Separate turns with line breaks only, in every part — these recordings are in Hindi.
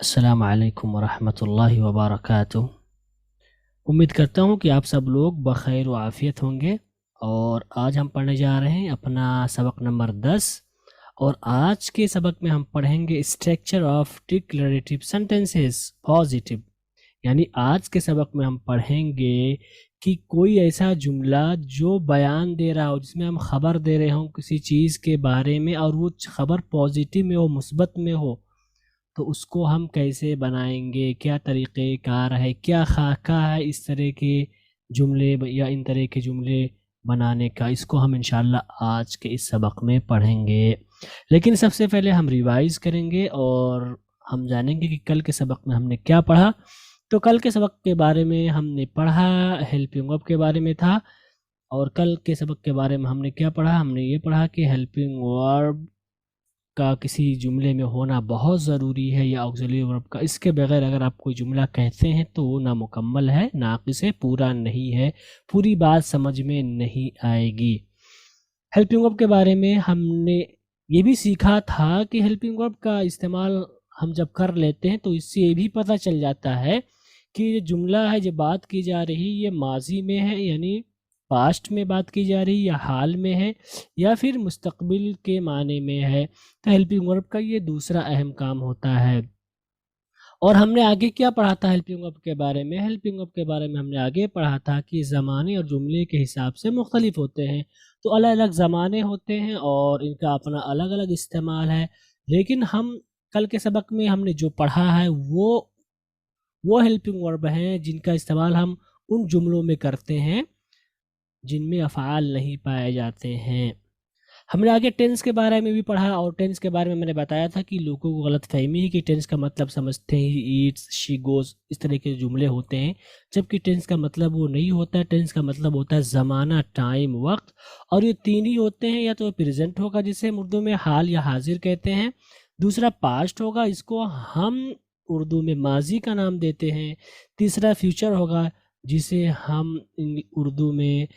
अस्सलामु अलैकुम वरहमतुल्लाहि वबरकातुह। उम्मीद करता हूँ कि आप सब लोग बखैर व आफ़ियत होंगे। और आज हम पढ़ने जा रहे हैं अपना सबक नंबर 10। और आज के सबक में हम पढ़ेंगे स्ट्रक्चर ऑफ डिक्लरेटिव सेंटेंसेस पॉजिटिव। यानी आज के सबक में हम पढ़ेंगे कि कोई ऐसा जुमला जो बयान दे रहा हो, जिसमें हम खबर दे रहे हों किसी चीज़ के बारे में, और वो खबर पॉजिटिव में हो, मुस्बत में हो, तो उसको हम कैसे बनाएंगे, क्या तरीक़ेकार है, क्या खाका है इस तरह के जुमले या इन तरह के जुमले बनाने का, इसको हम इंशाल्लाह आज के इस सबक में पढ़ेंगे। लेकिन सबसे पहले हम रिवाइज़ करेंगे और हम जानेंगे कि कल के सबक में हमने क्या पढ़ा। तो कल के सबक के बारे में हमने पढ़ा हेल्पिंग वर्ब के बारे में था। और कल के सबक के बारे में हमने क्या पढ़ा? हमने ये पढ़ा कि हेल्पिंग वर्ब का किसी जुमले में होना बहुत ज़रूरी है, या ऑक्सिलरी वर्ब का। इसके बगैर अगर आप कोई जुमला कहते हैं तो वो नामुकम्मल है, नाक़िस है, पूरा नहीं है, पूरी बात समझ में नहीं आएगी। हेल्पिंग वर्ब के बारे में हमने ये भी सीखा था कि हेल्पिंग वर्ब का इस्तेमाल हम जब कर लेते हैं तो इससे ये भी पता चल जाता है कि ये जुमला है, जो बात की जा रही, ये माजी में है यानी पास्ट में बात की जा रही, या हाल में है, या फिर मुस्तकबिल के माने में है। तो हेल्पिंग वर्ब का ये दूसरा अहम काम होता है। और हमने आगे क्या पढ़ा था हेल्पिंग वर्ब के बारे में? हेल्पिंग वर्ब के बारे में हमने आगे पढ़ा था कि ज़माने और जुमले के हिसाब से मुख्तलिफ होते हैं। तो अलग अलग ज़माने होते हैं और इनका अपना अलग अलग इस्तेमाल है। लेकिन हम कल के सबक में हमने जो पढ़ा है वो हेल्पिंग वर्ब हैं जिनका इस्तेमाल हम उन जुमलों में करते हैं जिनमें अफ़आल नहीं पाए जाते हैं। हमने आगे टेंस के बारे में भी पढ़ा, और टेंस के बारे में मैंने बताया था कि लोगों को गलत फहमी है कि टेंस का मतलब समझते हैं ही ईट्स, शी गोज़, इस तरह के जुमले होते हैं, जबकि टेंस का मतलब वो नहीं होता है। टेंस का मतलब होता है ज़माना, टाइम, वक्त। और ये तीन ही होते हैं, या तो प्रेजेंट होगा जिसे हम उर्दू में हाल या हाजिर कहते हैं, दूसरा पास्ट होगा, इसको हम उर्दू में माजी का नाम देते हैं, तीसरा फ्यूचर होगा जिसे हम उर्दू में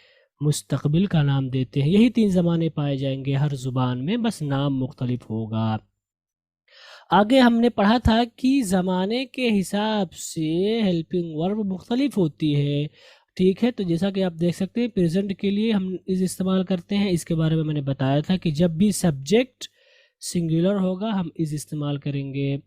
मुस्तकबिल का नाम देते हैं। यही तीन ज़माने पाए जाएंगे हर ज़ुबान में, बस नाम मुख्तलिफ होगा। आगे हमने पढ़ा था कि ज़माने के हिसाब से हेल्पिंग वर्ब मुख्तलिफ होती है। ठीक है, तो जैसा कि आप देख सकते हैं प्रेजेंट के लिए हम इस इस्तेमाल करते हैं, इसके बारे में मैंने बताया था कि जब भी सब्जेक्ट सिंगुलर होगा हम इस इस्तेमाल करेंगे।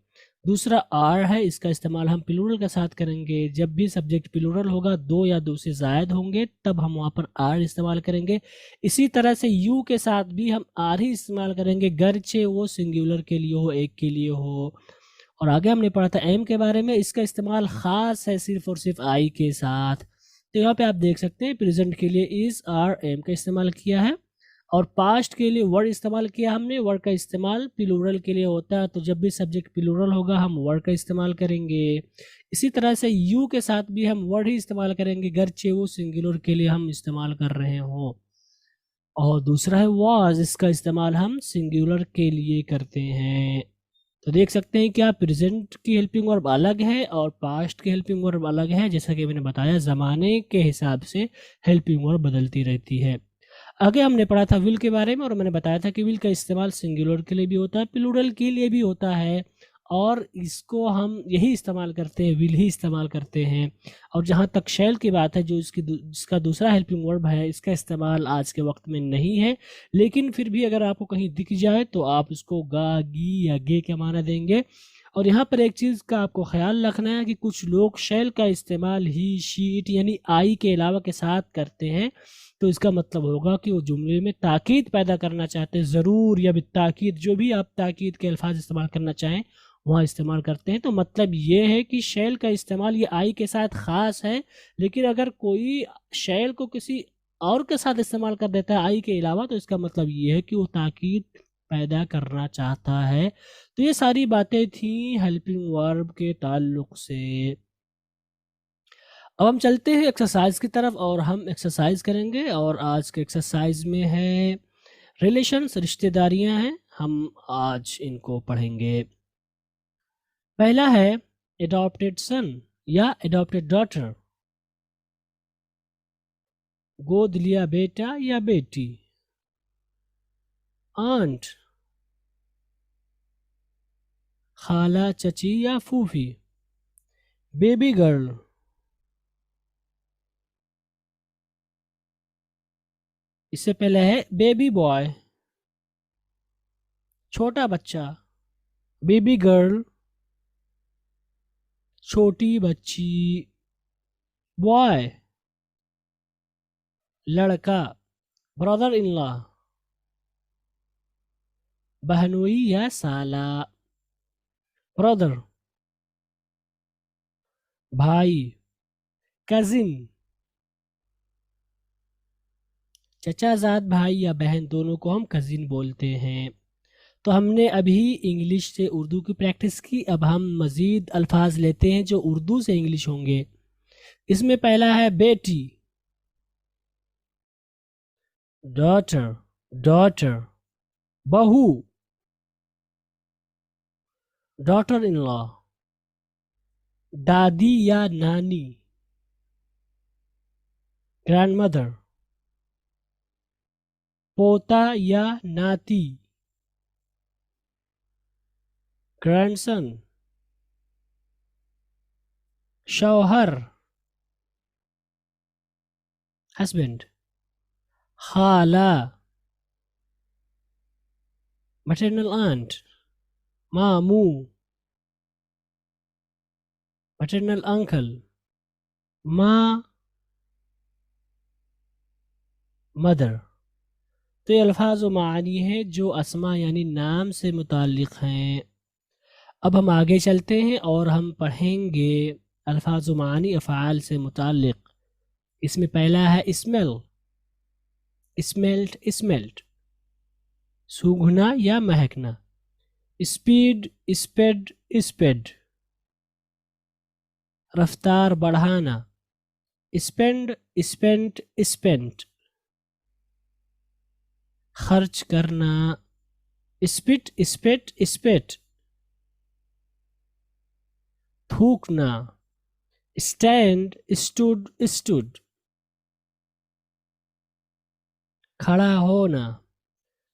दूसरा आर है, इसका इस्तेमाल हम प्लूरल के साथ करेंगे। जब भी सब्जेक्ट प्लूरल होगा, दो या दो से ज़ायद होंगे, तब हम वहाँ पर आर इस्तेमाल करेंगे। इसी तरह से यू के साथ भी हम आर ही इस्तेमाल करेंगे, गरचे वो सिंगुलर के लिए हो, एक के लिए हो। और आगे हमने पढ़ा था एम के बारे में, इसका इस्तेमाल ख़ास है सिर्फ और सिर्फ आई के साथ। तो यहाँ पे आप देख सकते हैं प्रेजेंट के लिए इज़, आर, एम का इस्तेमाल किया है। और पास्ट के लिए वर्ड इस्तेमाल किया हमने। वर्ड का इस्तेमाल प्लूरल के लिए होता है, तो जब भी सब्जेक्ट प्लूरल होगा हम वर्ड का इस्तेमाल करेंगे। इसी तरह से यू के साथ भी हम वर्ड ही इस्तेमाल करेंगे, गरचे वो सिंगुलर के लिए हम इस्तेमाल कर रहे हों। और दूसरा है वाज, इसका इस्तेमाल हम सिंगुलर के लिए करते हैं। तो देख सकते हैं क्या प्रेजेंट की हेल्पिंग वर्ब अलग है और पास्ट की हेल्पिंग वर्ब अलग है। जैसा कि मैंने बताया, ज़माने के हिसाब से हेल्पिंग वर्ब बदलती रहती है। आगे हमने पढ़ा था विल के बारे में, और मैंने बताया था कि विल का इस्तेमाल सिंगुलर के लिए भी होता है, प्लूरल के लिए भी होता है, और इसको हम यही इस्तेमाल करते हैं, विल ही इस्तेमाल करते हैं। और जहाँ तक शैल की बात है, जो इसका दूसरा हेल्पिंग वर्ब है, इसका इस्तेमाल आज के वक्त में नहीं है। लेकिन फिर भी अगर आपको कहीं दिख जाए तो आप इसको गा, गी या गे के माना देंगे। और यहाँ पर एक चीज़ का आपको ख्याल रखना है कि कुछ लोग शैल का इस्तेमाल ही, शी, इट यानी आई के अलावा के साथ करते हैं। तो इसका मतलब होगा कि वो जुमले में ताकीद पैदा करना चाहते हैं, ज़रूर या बित्ताकीद, जो भी आप ताकीद के अल्फाज इस्तेमाल करना चाहें वहाँ इस्तेमाल करते हैं। तो मतलब ये है कि शैल का इस्तेमाल ये आई के साथ ख़ास है। लेकिन अगर कोई शैल को किसी और के साथ इस्तेमाल कर देता है आई के अलावा, तो इसका मतलब ये है कि वो ताकीद पैदा करना चाहता है। तो ये सारी बातें थी हेल्पिंग वर्ब के ताल्लुक से। अब हम चलते हैं एक्सरसाइज की तरफ, और हम एक्सरसाइज करेंगे। और आज के एक्सरसाइज में है रिलेशंस, रिश्तेदारियां हैं, हम आज इनको पढ़ेंगे। पहला है एडॉप्टेड सन या एडॉप्टेड डॉटर, गोद लिया बेटा या बेटी। आंट, खाला, चची या फूफी। बेबी गर्ल, इससे पहले है बेबी बॉय, छोटा बच्चा। बेबी गर्ल, छोटी बच्ची। बॉय, लड़का। ब्रदर इन लॉ, बहनोई या साला। ब्रदर, भाई। कजिन, चचाजाद भाई या बहन दोनों को हम कजिन बोलते हैं। तो हमने अभी इंग्लिश से उर्दू की प्रैक्टिस की, अब हम मज़ीद अल्फाज लेते हैं जो उर्दू से इंग्लिश होंगे। इसमें पहला है बेटी, डॉटर, डॉटर। बहू, डॉटर इन लॉ। दादी या नानी, ग्रैंडमदर। पोता या नाती, ग्रैंडसन। शौहर, हस्बैंड। खाला, मैटरनल आंट। मामू, मैटरनल अंकल। माँ, मदर। तो ये अल्फाज व मानी हैं जो अस्मा यानी नाम से मुताल्लिक़ हैं। अब हम आगे चलते हैं और हम पढ़ेंगे अल्फाज व मानी अफ़आल से मुताल्लिक़। इसमें पहला है स्मेल, स्मेल्ट, स्मेल्ट। सूंघना या महकना। Speed, spade, sped. रफ्तार बढ़ाना। Spend, spent, spent. खर्च करना। Spit, spat, spat. थूकना। Stand, stood, stood. खड़ा होना।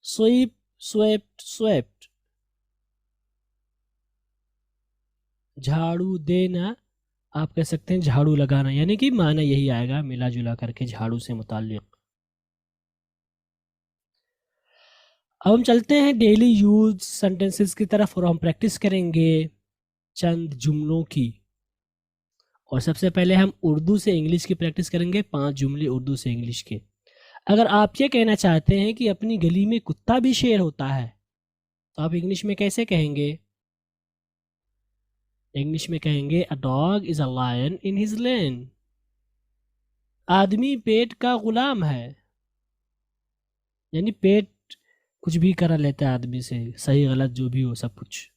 Sweep, swept, swept. झाड़ू देना, आप कह सकते हैं झाड़ू लगाना, यानी कि माना यही आएगा मिला जुला करके झाड़ू से मुताल्लिक़। अब हम चलते हैं डेली यूज सेंटेंसेस की तरफ और हम प्रैक्टिस करेंगे चंद जुमलों की। और सबसे पहले हम उर्दू से इंग्लिश की प्रैक्टिस करेंगे, 5 जुमले उर्दू से इंग्लिश के। अगर आप ये कहना चाहते हैं कि अपनी गली में कुत्ता भी शेर होता है, तो आप इंग्लिश में कैसे कहेंगे? इंग्लिश में कहेंगे a dog is a lion in his lane. आदमी पेट का गुलाम है, यानी पेट कुछ भी करा लेता है आदमी से, सही गलत जो भी हो सब कुछ।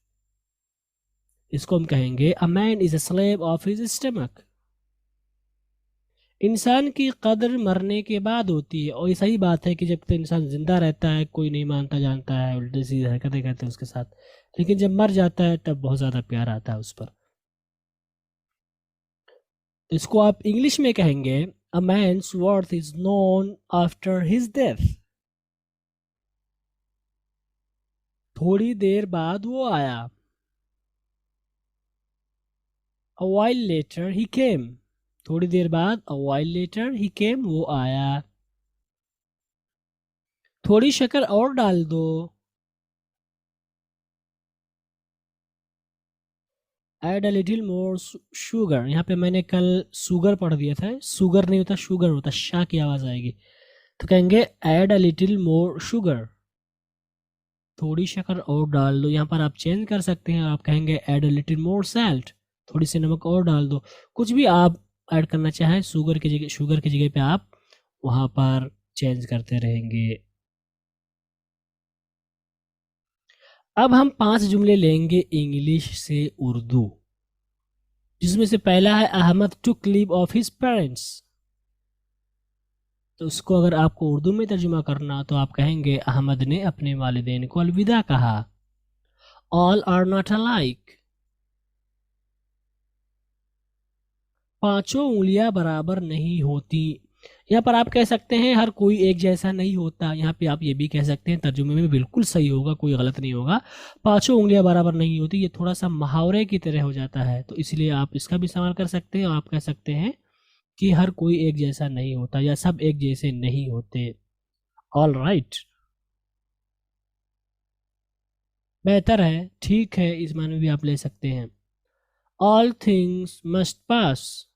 इसको हम कहेंगे a man is a slave of his stomach. इंसान की कदर मरने के बाद होती है, और ये सही बात है कि जब तक इंसान जिंदा रहता है कोई नहीं मानता जानता है, उल्टी सीधी हरकतें करते हैं उसके साथ, लेकिन जब मर जाता है तब बहुत ज़्यादा प्यार आता है उस पर। तो इसको आप इंग्लिश में कहेंगे a man's worth is known after his death. थोड़ी देर बाद वो आया। A while later he came. थोड़ी देर बाद अ वाइल लेटर ही केम, वो आया। थोड़ी शक्कर और डाल दो। Add a little more sugar. यहाँ पे मैंने कल शुगर पढ़ दिया था, शुगर नहीं होता शुगर होता, शाह की आवाज़ आएगी। तो कहेंगे add a little more sugar. थोड़ी शक्कर और डाल दो, यहाँ पर आप चेंज कर सकते हैं, आप कहेंगे add a little more salt. थोड़ी सी नमक और डाल दो, कुछ भी आप ऐड करना चाहें शुगर की जगह पे आप वहाँ पर चेंज करते रहेंगे। अब हम 5 जुमले लेंगे इंग्लिश से उर्दू, जिसमें से पहला है Ahmed took leave of his parents. तो उसको अगर आपको उर्दू में तर्जुमा करना तो आप कहेंगे अहमद ने अपने वालिदैन को अलविदा कहा। All are not alike. पांचों उंगलियां बराबर नहीं होती। यहाँ पर आप कह सकते हैं हर कोई एक जैसा नहीं होता, यहाँ पे आप ये भी कह सकते हैं, तर्जुमे में बिल्कुल सही होगा, कोई गलत नहीं होगा। पांचों उंगलियां बराबर नहीं होती, ये थोड़ा सा मुहावरे की तरह हो जाता है, तो इसलिए आप इसका भी इस्तेमाल कर सकते हैं। और आप कह सकते हैं कि हर कोई एक जैसा नहीं होता या सब एक जैसे नहीं होते। ऑल राइट, बेहतर है, ठीक है, इस माने में भी आप ले सकते हैं। ऑल थिंग्स मस्ट पास,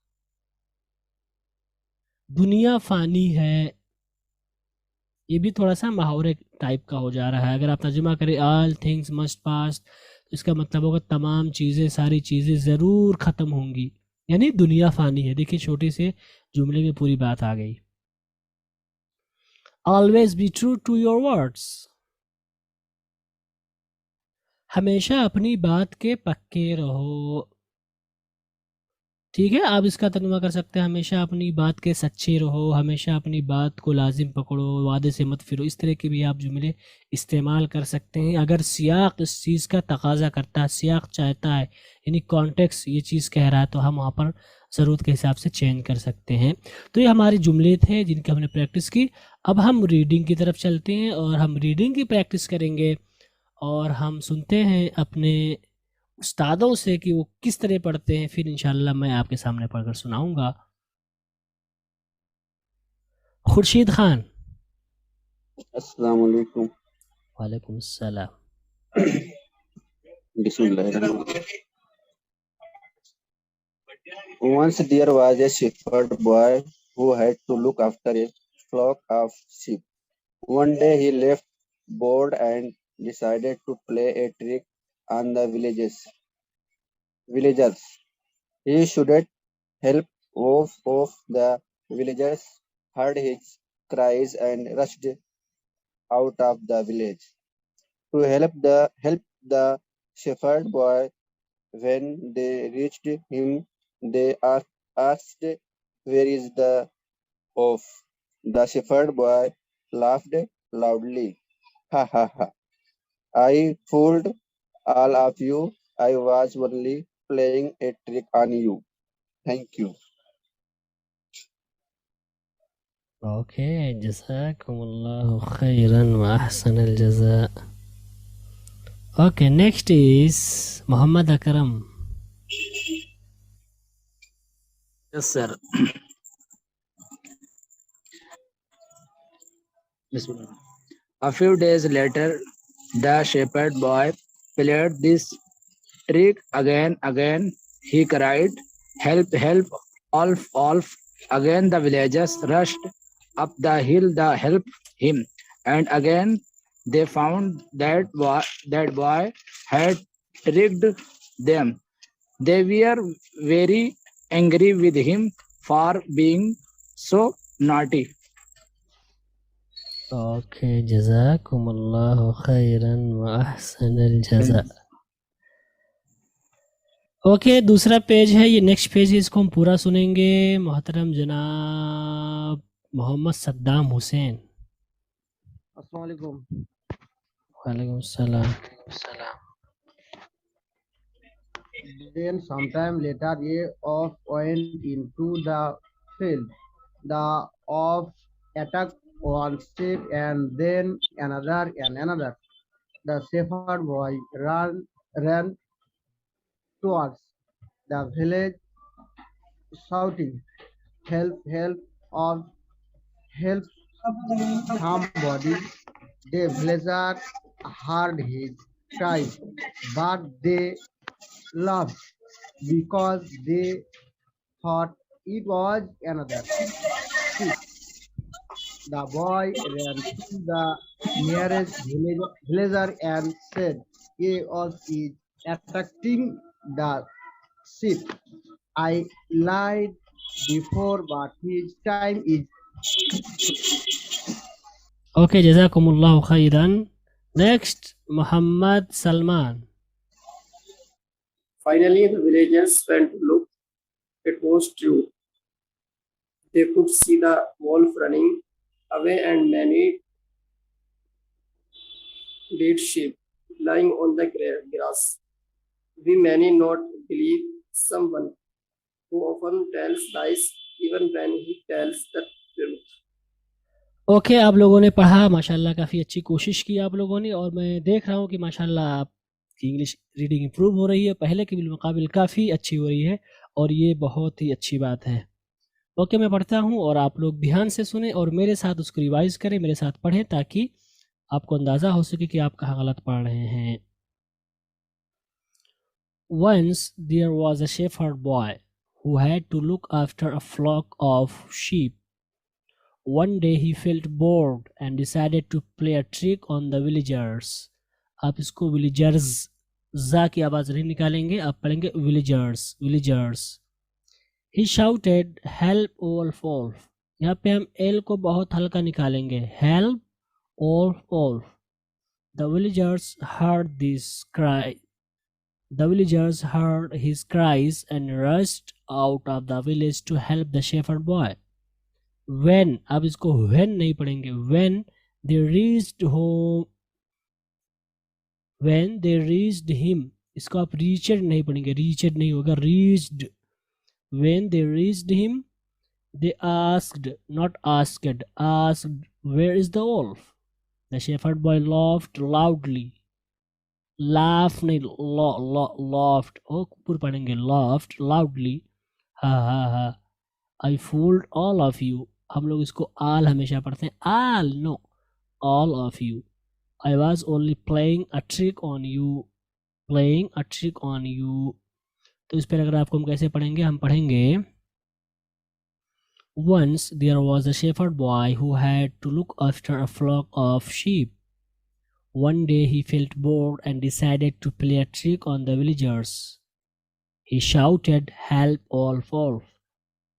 दुनिया फानी है, ये भी थोड़ा सा मुहावरे टाइप का हो जा रहा है। अगर आप तर्जुमा करें ऑल थिंग्स मस्ट पास, तो इसका मतलब होगा तमाम चीज़ें, सारी चीज़ें ज़रूर ख़त्म होंगी, यानी दुनिया फानी है। देखिए छोटे से जुमले में पूरी बात आ गई। Always be true to your words, हमेशा अपनी बात के पक्के रहो। ठीक है, आप इसका तर्जुमा कर सकते हैं हमेशा अपनी बात के सच्चे रहो, हमेशा अपनी बात को लाजिम पकड़ो, वादे से मत फिरो। इस तरह के भी आप जुमले इस्तेमाल कर सकते हैं अगर सियाक इस चीज़ का तकाजा करता है, सियाक चाहता है, यानी कॉन्टेक्स्ट ये चीज़ कह रहा है, तो हम वहाँ पर ज़रूरत के हिसाब से चेंज कर सकते हैं। तो ये हमारे जुमले थे जिनकी हमने प्रैक्टिस की। अब हम रीडिंग की तरफ चलते हैं और हम रीडिंग की प्रैक्टिस करेंगे, और हम सुनते हैं अपने उस्तादों से कि वो किस तरह पढ़ते हैं, फिर इंशाल्लाह मैं आपके सामने पढ़कर सुनाऊंगा। खुर्शीद खान।
अस्सलाम वालेकुम।
वालेकुम अस्सलाम।
बिस्मिल्लाहिर्रहमानिर्रहीम। Once there was a shepherd boy who had to look after a flock of sheep. One day he left bored and decided to play a trick on the villagers. He shouldn't help. Of the villagers heard his cries and rushed out of the village to help the shepherd boy. When they reached him, they asked, "Where is the oaf?" The shepherd boy laughed loudly. "Ha ha ha! I fooled all of you. I was only playing a trick on you." Thank you.
Okay, जज़ाकुमुल्लाहु खैरन व अहसनल जज़ा। Okay, next is Mohammed Akram.
Yes, sir. Bismillah. A few days later, the shepherd boy played this trick again. He cried, "Help, help, Olf, Olf." Again, the villagers rushed up the hill to help him. And again, they found that boy had tricked them. They were very angry with him for being so naughty.
Okay, जज़ाकुमुल्लाहु खैरन व अहसनल जज़ा। ओके, दूसरा पेज है, ये नेक्स्ट पेज है, इसको हम पूरा सुनेंगे। मोहतरम जनाब मोहम्मद सद्दाम हुसैन।
अस्सलाम वालेकुम।
वालेकुम सलाम।
Then sometime later a ox went into the field. The ox attacked one sheep and then another and another. The shepherd boy ran towards the village shouting, "Help, help, or help somebody." The villagers heard his cries, but they laughed because they thought it was another sheep. The boy ran to the nearest villager and said, "A wolf is attacking the sheep. I lied before, but his time is."
Okay, जज़ाकुमुल्लाहु खैरन। Next Mohammed Salman.
Finally, the villagers went to look. It was true. They could see the wolf running away and many dead sheep lying on the grass. We may not believe someone who often tells lies, even when he tells the their books.
Okay आप लोगों ने पढ़ा, माशाल्लाह काफ़ी अच्छी कोशिश की आप लोगों ने, और मैं देख रहा हूँ कि माशाल्लाह आपकी इंग्लिश रीडिंग इम्प्रूव हो रही है, पहले के मुकाबिल काफ़ी अच्छी हो रही है, और ये बहुत ही अच्छी बात है। ओके मैं पढ़ता हूँ और आप लोग ध्यान से सुने और मेरे साथ उसको रिवाइज करें, मेरे साथ पढ़ें, ताकि आपको अंदाज़ा हो सके कि आप कहाँ गलत पढ़ रहे हैं। Once there was a shepherd boy who had to look after a flock of sheep. One day he felt bored and decided to play a trick on the villagers. आप इसको villagers जा की आवाज़ नहीं निकालेंगे, आप पढ़ेंगे villagers. He shouted, help wolf wolf. यहाँ पे हम L को बहुत हल्का निकालेंगे, help wolf. The villagers heard this cry. The villagers heard his cries and rushed out of the village to help the shepherd boy. When, अब इसको when नहीं पढ़ेंगे, when they reached home, when they reached him, इसको आप reached नहीं पढ़ेंगे, reached नहीं होगा, reached. When they reached him, they asked, not asked, asked, where is the wolf? The shepherd boy laughed loudly. Laugh नहीं, laughed, ओ पूरा पढ़ेंगे, laughed loudly, हा हा हा. I fooled all of you. हम लोग इसको all हमेशा पढ़ते हैं, all no, all of you. I was only playing a trick on you. Playing a trick on you. तो इस पैराग्राफ को हम कैसे पढ़ेंगे, हम पढ़ेंगे Once there was a shepherd boy who had to look after a flock of sheep. One day he felt bored and decided to play a trick on the villagers. He shouted, help wolf wolf.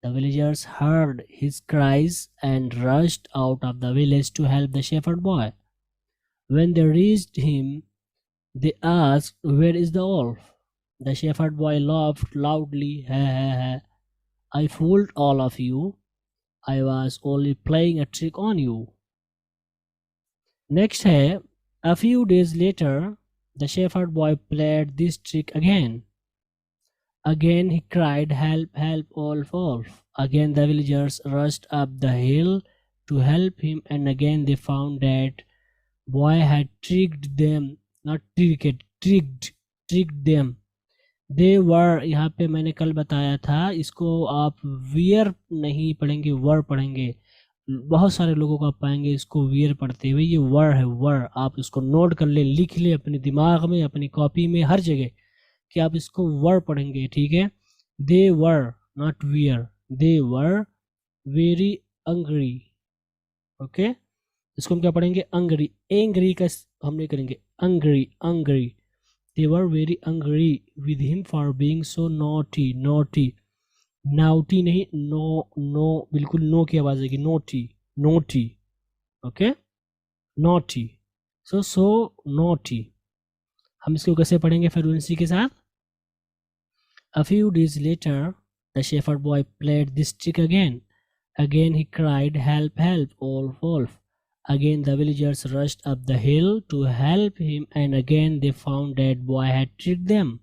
The villagers heard his cries and rushed out of the village to help the shepherd boy. When they reached him, they asked, where is the wolf? The shepherd boy laughed loudly, ha ha ha. I fooled all of you. I was only playing a trick on you. Next है, a few days later, the shepherd boy played this trick again. Again he cried, help, help, wolf, wolf. Again the villagers rushed up the hill to help him, and again they found that boy had tricked them, not tricked them. They were, यहाँ पे मैंने कल बताया था, इसको आप wear नहीं पढ़ेंगे, वर पढ़ेंगे. बहुत सारे लोगों को आप पाएंगे इसको wear पढ़ते हुए, ये वर है, वर. आप इसको नोट कर ले, लिख ले अपने दिमाग में, अपनी कॉपी में, हर जगह कि आप इसको वर पढ़ेंगे, ठीक है. They were, not wear. They were very angry. Okay, इसको हम क्या पढ़ेंगे, angry. Angry का हम नहीं करेंगे, angry. They were very angry with him for being so naughty. Naughty नहीं, no, बिल्कुल नो की आवाज आएगी, naughty. Okay, naughty. So naughty. हम इसको कैसे पढ़ेंगे फ्लुएंसी के साथ. A few days later, the shepherd boy played this trick again. Again he cried, help, help, wolf, wolf. Again the villagers rushed up the hill to help him, and again they found that boy had tricked them.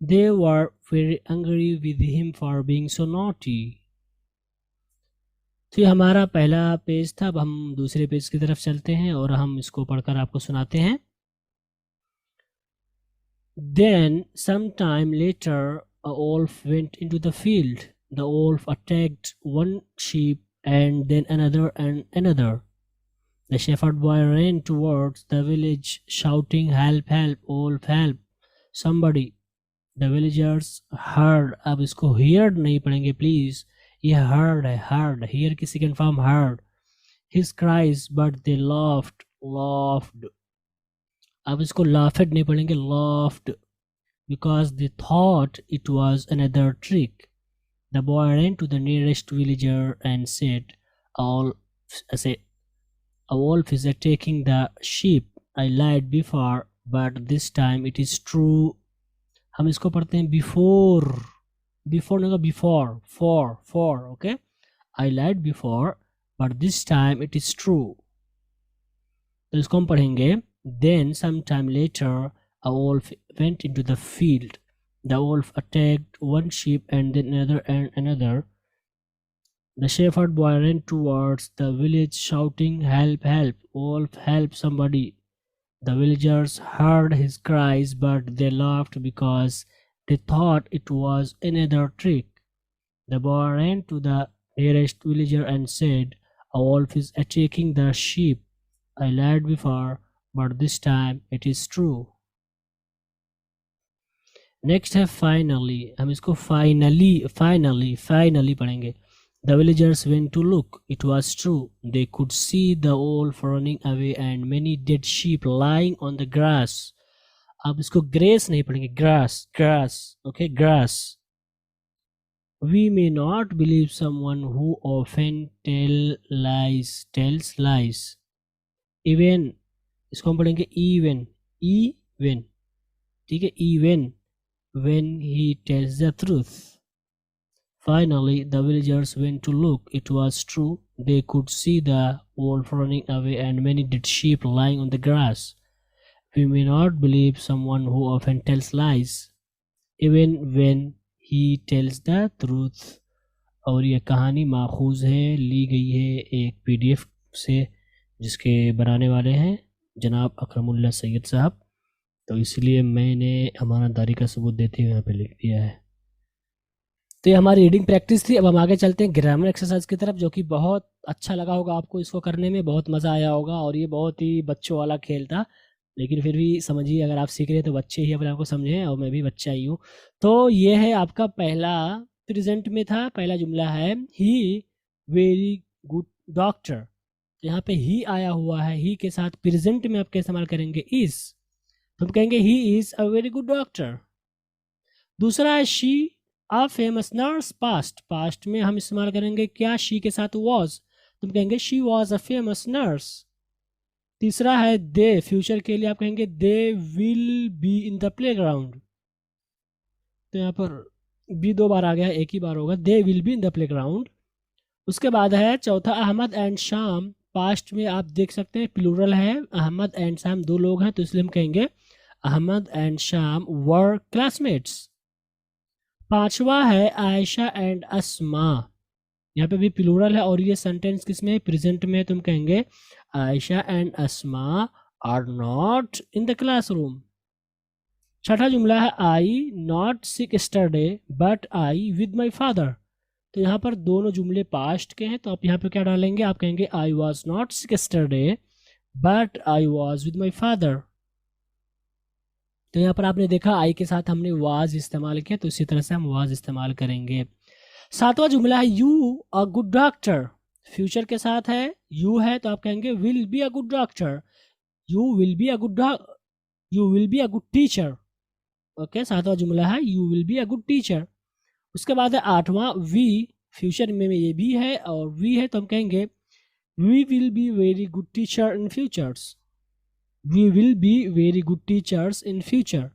They were very angry with him for being so naughty. तो ये हमारा पहला पेज था. अब हम दूसरे पेज की तरफ चलते हैं और हम इसको पढ़कर आपको सुनाते हैं. Then, sometime later, a wolf went into the field. The wolf attacked one sheep and then another and another. The shepherd boy ran towards the village shouting, help, help, wolf, help, somebody. The villagers heard. अब इसको heard नहीं पढ़ेंगे प्लीज, ये heard है, heard. Hear की second form heard. His cries, but they laughed. अब इसको laughed नहीं पढ़ेंगे, laughed, because they thought it was another trick. The boy ran to the nearest villager and said, a wolf is attacking the sheep. I lied before, but this time it is true. हम इसको पढ़ते हैं before नहीं होगा, before, for, okay. I lied before, but this time it is true. तो इसको हम पढ़ेंगे. Then sometime later, a wolf went into the field. The wolf attacked one sheep and then another and another. The shepherd boy ran towards the village shouting, "Help, help, wolf, help somebody." The villagers heard his cries, but they laughed because they thought it was another trick. The boy ran to the nearest villager and said, "A wolf is attacking the sheep. I lied before, but this time it is true." Next है फाइनली, हम इसको फाइनली पढ़ेंगे. The villagers went to look. It was true. They could see the wolf running away and many dead sheep lying on the grass. अब इसको grass नहीं पढ़ेंगे, grass, okay, grass. We may not believe someone who often tells lies. Even, इसको हम पढ़ेंगे even, ठीक है, even when he tells the truth. Finally, the villagers went to look. It was true. They could see the wolf running away and many dead sheep lying on the grass. We may not believe someone who often tells lies, even when he tells the truth. और ये कहानी माखूज है, ली गई है एक PDF से, जिसके बनाने वाले हैं जनाब अकरमुल्ला सैयद साहब. तो इसलिए मैंने अमानतदारी का सबूत देते हुए यहाँ पे लिख दिया है. तो ये हमारी रीडिंग प्रैक्टिस थी. अब हम आगे चलते हैं ग्रामर एक्सरसाइज की तरफ, जो कि बहुत अच्छा लगा होगा आपको इसको करने में, बहुत मज़ा आया होगा. और ये बहुत ही बच्चों वाला खेल था, लेकिन फिर भी समझिए, अगर आप सीख रहे हैं तो बच्चे ही अपने आप को समझें, और मैं भी बच्चा ही हूँ. तो ये है आपका पहला प्रेजेंट में था. पहला जुमला है ही वेरी गुड डॉक्टर. तो यहाँ पे ही आया हुआ है, ही के साथ प्रेजेंट में आप क्या इस्तेमाल करेंगे, इज. तो हम कहेंगे he is a very good doctor. दूसरा है she a famous nurse. Past में हम इस्तेमाल करेंगे क्या, शी के साथ वॉज. तुम कहेंगे she was a famous nurse. तीसरा है दे. फ्यूचर के लिए आप कहेंगे they will be in the playground. तो यहाँ पर बी 2 बार आ गया, एक ही बार होगा, they will be in the playground. उसके बाद है चौथा अहमद एंड शाम. पास्ट में आप देख सकते हैं प्लूरल है, अहमद एंड शाम 2 लोग हैं, तो इसलिए हम कहेंगे अहमद एंड शाम वर क्लासमेट्स. पांचवा है आयशा एंड अस्मा. यहाँ पे भी प्लूरल है और ये सेंटेंस किसमें, प्रेजेंट में. तुम कहेंगे Ayesha and Asma are not in the classroom. छठा जुमला है I not sick yesterday but I with my father. तो यहाँ पर दोनों जुमले पास्ट के हैं, तो आप यहाँ पे क्या डालेंगे, आप कहेंगे I was not sick yesterday but I was with my father. तो यहाँ पर आपने देखा आई के साथ हमने वाज इस्तेमाल किया, तो इसी तरह से हम वाज इस्तेमाल करेंगे. सातवां जुमला है you a good doctor. Future के साथ है, यू है, तो आप कहेंगे will be a good doctor. You will be a good teacher. Okay, सातवां जुमला है you will be a good teacher. उसके बाद है आठवां वी. फ्यूचर में ये भी है और वी है, तो हम कहेंगे we will be very good teacher in futures. We will be very good teachers in future.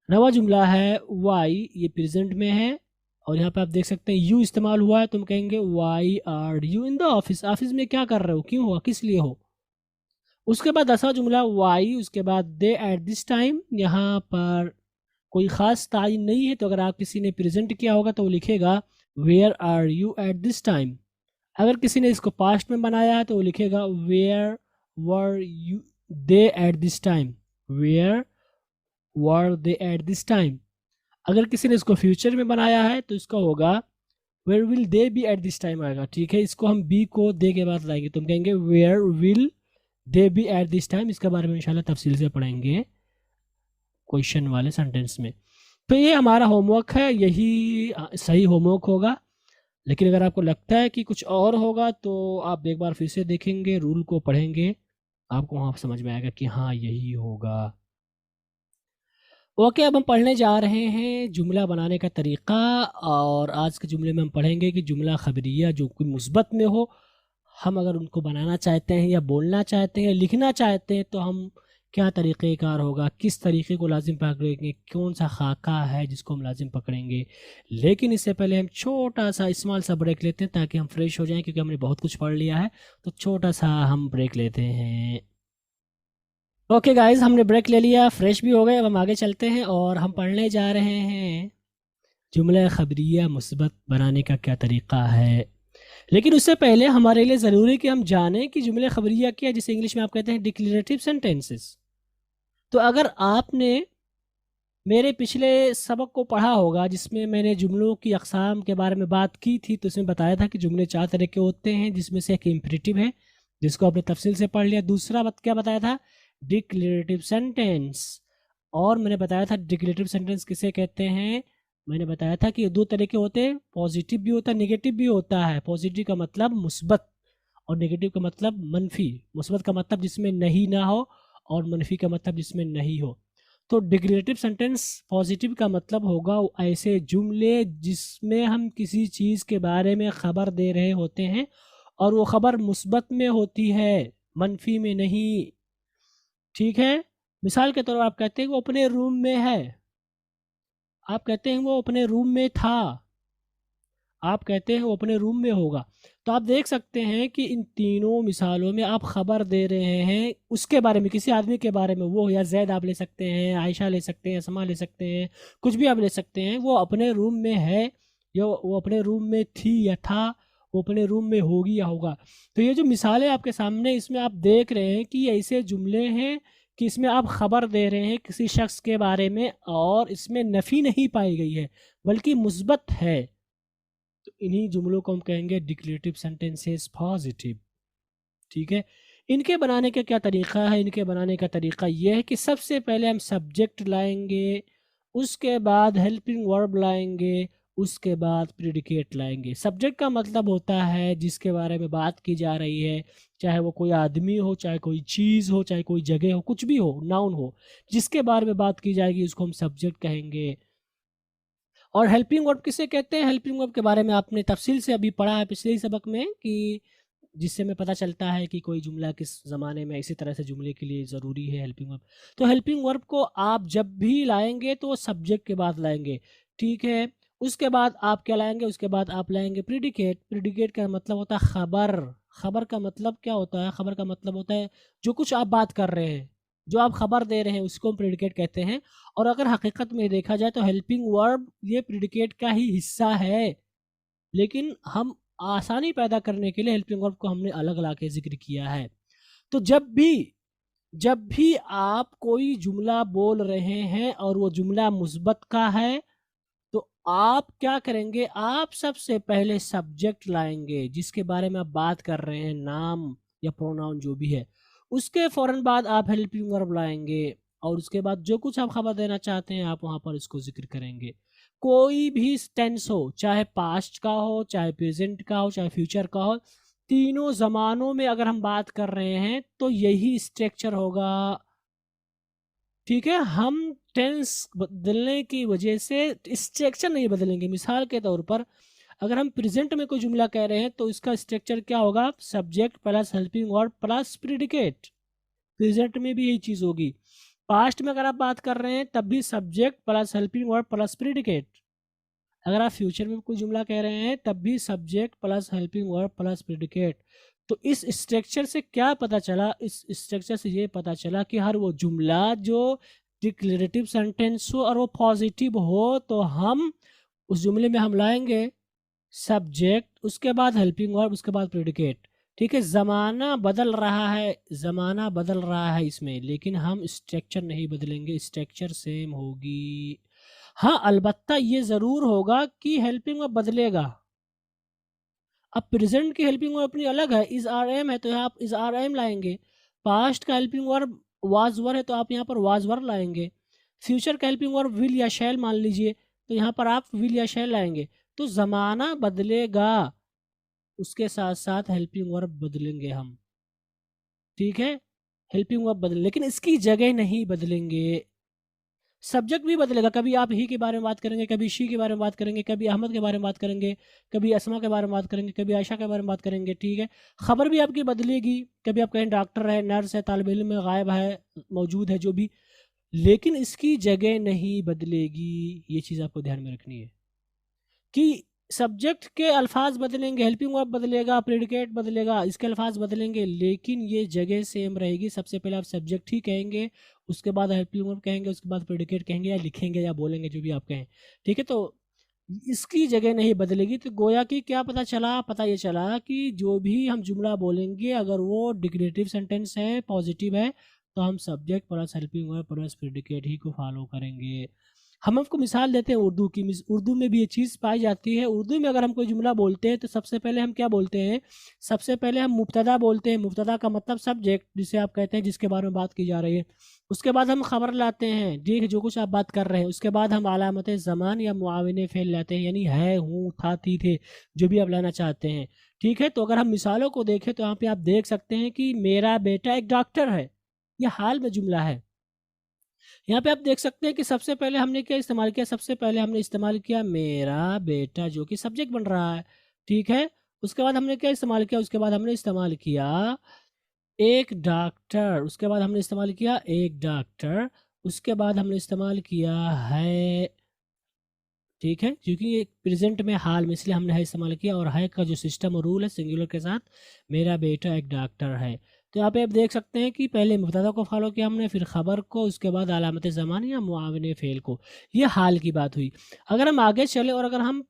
नवा जुमला है why. ये प्रेजेंट में है और यहाँ पे आप देख सकते हैं यू इस्तेमाल हुआ है, तुम कहेंगे why are you in the office. Office में क्या कर रहे हो, क्यों हो, किस लिए हो. उसके बाद 10वां जुमला why. उसके बाद they at this time. यहाँ पर कोई ख़ास तायीन नहीं है, तो अगर आप किसी ने प्रेजेंट किया होगा तो वो लिखेगा where are you at this time. अगर किसी ने इसको पास्ट में बनाया है तो वो लिखेगा where were you they at this time. Where were they at this time. अगर किसी ने इसको फ्यूचर में बनाया है तो इसका होगा where will they be at this time आएगा. ठीक है, इसको हम बी को दे के बाद लाएंगे, तुम कहेंगे where will they be at this time. इसके बारे में इंशाल्लाह तफसील से पढ़ेंगे क्वेश्चन वाले सेंटेंस में. तो ये हमारा होमवर्क है, यही सही होमवर्क होगा. लेकिन अगर आपको लगता है कि कुछ और होगा तो आप एक बार फिर से देखेंगे, रूल को पढ़ेंगे, आपको वहाँ समझ में आएगा कि हाँ यही होगा. ओके, अब हम पढ़ने जा रहे हैं जुमला बनाने का तरीक़ा. और आज के जुमले में हम पढ़ेंगे कि जुमला खबरिया जो कोई मुस्बत में हो, हम अगर उनको बनाना चाहते हैं या बोलना चाहते हैं, लिखना चाहते हैं, तो हम क्या तरीक़ेकार होगा, किस तरीक़े को लाजिम पकड़ेंगे, कौन सा खाका है जिसको हम लाजिम पकड़ेंगे. लेकिन इससे पहले हम छोटा सा स्मॉल सा ब्रेक लेते हैं ताकि हम फ्रेश हो जाएं, क्योंकि हमने बहुत कुछ पढ़ लिया है. तो छोटा सा हम ब्रेक लेते हैं. ओके गाइस, हमने ब्रेक ले लिया, फ्रेश भी हो गए. अब हम आगे चलते हैं और हम पढ़ने जा रहे हैं जुमला खबरिया मुस्बत बनाने का क्या तरीक़ा है. लेकिन उससे पहले हमारे लिए ज़रूरी है कि हम जानें कि जुमले खबरिया क्या है, जिसे इंग्लिश में आप कहते हैं डिक्लेरेटिव सेंटेंसेस। तो अगर आपने मेरे पिछले सबक को पढ़ा होगा जिसमें मैंने जुमलों की अक़साम के बारे में बात की थी, तो इसमें बताया था कि जुमले 4 तरह के होते हैं, जिसमें से एक इम्परेटिव है जिसको आपने तफसील से पढ़ लिया। दूसरा क्या बताया था? Declarative sentence. और मैंने बताया था डिक्लेरेटिव सेंटेंस किसे कहते हैं। मैंने बताया था कि 2 तरह के होते हैं, पॉजिटिव भी होता है, नेगेटिव भी होता है। पॉजिटिव का मतलब मुस्बत और नेगेटिव का मतलब मनफी। मुस्बत का मतलब जिसमें नहीं ना हो और मनफी का मतलब जिसमें नहीं हो। तो डिक्लेरेटिव सेंटेंस पॉजिटिव का मतलब होगा ऐसे जुमले जिसमें हम किसी चीज़ के बारे में ख़बर दे रहे होते हैं और वो ख़बर मुस्बत में होती है, मनफी में नहीं। ठीक है, मिसाल के तौर पर आप कहते हैं वो अपने रूम में है, आप कहते हैं वो अपने रूम में था, आप कहते हैं वो अपने रूम में होगा। तो आप देख सकते हैं कि इन तीनों मिसालों में आप ख़बर दे रहे हैं उसके बारे में, किसी आदमी के बारे में। वो या जैद आप ले सकते हैं, आयशा ले सकते हैं, समा ले सकते हैं, कुछ भी आप ले सकते हैं। वो अपने रूम में है या वो अपने रूम में थी या था, वो अपने रूम में होगी या होगा। तो ये जो मिसालें आपके सामने, इसमें आप देख रहे हैं कि ये ऐसे जुमले हैं कि इसमें आप ख़बर दे रहे हैं किसी शख्स के बारे में और इसमें नफ़ी नहीं पाई गई है बल्कि मुस्बत है। तो इन्हीं जुमलों को हम कहेंगे डिक्लेरेटिव सेंटेंसेस पॉजिटिव। ठीक है, इनके बनाने का क्या तरीक़ा है? इनके बनाने का तरीक़ा यह है कि सबसे पहले हम सब्जेक्ट लाएंगे, उसके बाद हेल्पिंग वर्ब लाएंगे, उसके बाद प्रेडिकेट लाएंगे। सब्जेक्ट का मतलब होता है जिसके बारे में बात की जा रही है, चाहे वो कोई आदमी हो, चाहे कोई चीज़ हो, चाहे कोई जगह हो, कुछ भी हो, नाउन हो, जिसके बारे में बात की जाएगी उसको हम सब्जेक्ट कहेंगे। और हेल्पिंग वर्ब किसे कहते हैं? हेल्पिंग वर्ब के बारे में आपने तफसील से अभी पढ़ा है पिछले ही सबक में, कि जिससे हमें पता चलता है कि कोई जुमला किस ज़माने में इसी तरह से जुमले के लिए ज़रूरी है हेल्पिंग वर्ब। तो हेल्पिंग वर्ब को आप जब भी लाएंगे तो सब्जेक्ट के बाद लाएंगे। ठीक है, उसके बाद आप क्या लाएंगे? उसके बाद आप लाएंगे प्रीडिकेट। प्रीडिकेट का मतलब होता है खबर। खबर का मतलब क्या होता है? खबर का मतलब होता है जो कुछ आप बात कर रहे हैं, जो आप खबर दे रहे हैं, उसको हम प्रेडिकेट कहते हैं। और अगर हकीकत में देखा जाए तो हेल्पिंग वर्ब ये प्रेडिकेट का ही हिस्सा है, लेकिन हम आसानी पैदा करने के लिए हेल्पिंग वर्ब को हमने अलग ला के जिक्र किया है। तो जब भी आप कोई जुमला बोल रहे हैं और वो जुमला मुस्बत का है, तो आप क्या करेंगे? आप सबसे पहले सब्जेक्ट लाएंगे जिसके बारे में आप बात कर रहे हैं, नाम या प्रोनाउन जो भी है। उसके फ़ौरन बाद आप हेल्पिंग वर्ब लाएंगे और उसके बाद जो कुछ आप खबर देना चाहते हैं आप वहाँ पर इसको जिक्र करेंगे। कोई भी टेंस हो, चाहे पास्ट का हो, चाहे प्रेजेंट का हो, चाहे फ्यूचर का हो, तीनों ज़मानों में अगर हम बात कर रहे हैं तो यही स्ट्रक्चर होगा। ठीक है, हम टेंस बदलने की वजह से स्ट्रक्चर नहीं बदलेंगे। मिसाल के तौर पर अगर हम प्रेजेंट में कोई जुमला कह रहे हैं तो इसका स्ट्रक्चर क्या होगा? Subject plus helping verb plus predicate. Present में भी यही चीज़ होगी। पास्ट में अगर आप बात कर रहे हैं तब भी subject plus helping verb plus predicate. अगर आप फ्यूचर में कोई जुमला कह रहे हैं तब भी subject plus helping verb plus predicate. तो इस स्ट्रक्चर से क्या पता चला? इस स्ट्रक्चर से ये पता चला कि हर वो जुमला जो डिक्लेरेटिव सेंटेंस हो और वो पॉजिटिव हो तो हम उस जुमले में हम लाएंगे सब्जेक्ट, उसके बाद हेल्पिंग वर्ब, उसके बाद प्रेडिकेट। ठीक है, ज़माना बदल रहा है, ज़माना बदल रहा है इसमें, लेकिन हम स्ट्रक्चर नहीं बदलेंगे, स्ट्रक्चर सेम होगी। हाँ, अलबत्ता ये ज़रूर होगा कि हेल्पिंग वर्ब बदलेगा। अब प्रेजेंट की हेल्पिंग वर्ब अपनी अलग है, इज़ आर एम है तो यहाँ आप इज़ आर एम लाएंगे। पास्ट का हेल्पिंग वर्ब वाज वर है तो आप यहाँ पर वाज वर लाएंगे। फ्यूचर का हेल्पिंग वर्ब विल या शैल मान लीजिए तो यहाँ पर आप विल या शैल लाएंगे। तो ज़माना बदलेगा, उसके साथ साथ हेल्पिंग वर्ब बदलेंगे हम। ठीक है, हेल्पिंग वर्ब बदले, लेकिन इसकी जगह नहीं बदलेंगे। सब्जेक्ट भी बदलेगा, कभी आप ही के बारे में बात करेंगे, कभी शी के बारे में बात करेंगे, कभी अहमद के बारे में बात करेंगे, कभी असमा के बारे में बात करेंगे, कभी आयशा के बारे में बात करेंगे। ठीक है, खबर भी आपकी बदलेगी, कभी आप कहें डॉक्टर है, नर्स है, तालिब इल्म है, गायब है, मौजूद है, जो भी, लेकिन इसकी जगह नहीं बदलेगी। ये चीज़ आपको ध्यान में रखनी है कि सब्जेक्ट के अल्फाज बदलेंगे, हेल्पिंग वर्ब बदलेगा, प्रेडिकेट बदलेगा, इसके अल्फाज बदलेंगे, लेकिन ये जगह सेम रहेगी। सबसे पहले आप सब्जेक्ट ही कहेंगे, उसके बाद हेल्पिंग वर्ब कहेंगे, उसके बाद प्रेडिकेट कहेंगे या लिखेंगे या बोलेंगे, जो भी आप कहें। ठीक है, तो इसकी जगह नहीं बदलेगी। तो गोया कि क्या पता चला, पता ये चला कि जो भी हम जुमला बोलेंगे अगर वो डिक्रेटिव सेंटेंस है, पॉजिटिव है, तो हम subject plus helping verb plus predicate ही को फॉलो करेंगे। हम आपको मिसाल देते हैं उर्दू की। उर्दू में भी ये चीज़ पाई जाती है। उर्दू में अगर हम कोई जुमला बोलते हैं तो सबसे पहले हम क्या बोलते हैं, सबसे पहले हम मुब्तदा बोलते हैं। मुब्तदा का मतलब सब्जेक्ट, जिसे आप कहते हैं जिसके बारे में बात की जा रही है। उसके बाद हम खबर लाते हैं, ठीक है, जो कुछ आप बात कर रहे हैं। उसके बाद हम अलामत ज़मान या मुआविन फ़ेल लाते हैं, यानी है, हूँ, था, थी, थे, जो भी आप लाना चाहते हैं, ठीक है। तो अगर हम मिसालों को देखें तो यहाँ पे आप देख सकते हैं कि मेरा बेटा एक डॉक्टर है, यह हाल में जुमला है। यहाँ पे आप देख सकते हैं कि सबसे पहले हमने क्या इस्तेमाल किया, सबसे पहले हमने इस्तेमाल किया मेरा बेटा, जो कि सब्जेक्ट बन रहा है, ठीक है। उसके बाद हमने क्या इस्तेमाल किया, उसके बाद हमने इस्तेमाल किया एक डॉक्टर, उसके बाद हमने इस्तेमाल किया एक डॉक्टर, उसके बाद हमने इस्तेमाल किया है, ठीक है, क्योंकि ये प्रेजेंट में हाल में, इसलिए हमने है इस्तेमाल किया। और है का जो सिस्टम और रूल है सिंगुलर के साथ, मेरा बेटा एक डॉक्टर है। तो यहाँ पे आप देख सकते हैं कि पहले मुब्तदा को फॉलो किया हमने, फिर खबर को, उसके बाद अलामत ज़मान या मुआविन फ़ेल को। ये हाल की बात हुई। अगर हम आगे चले और अगर हम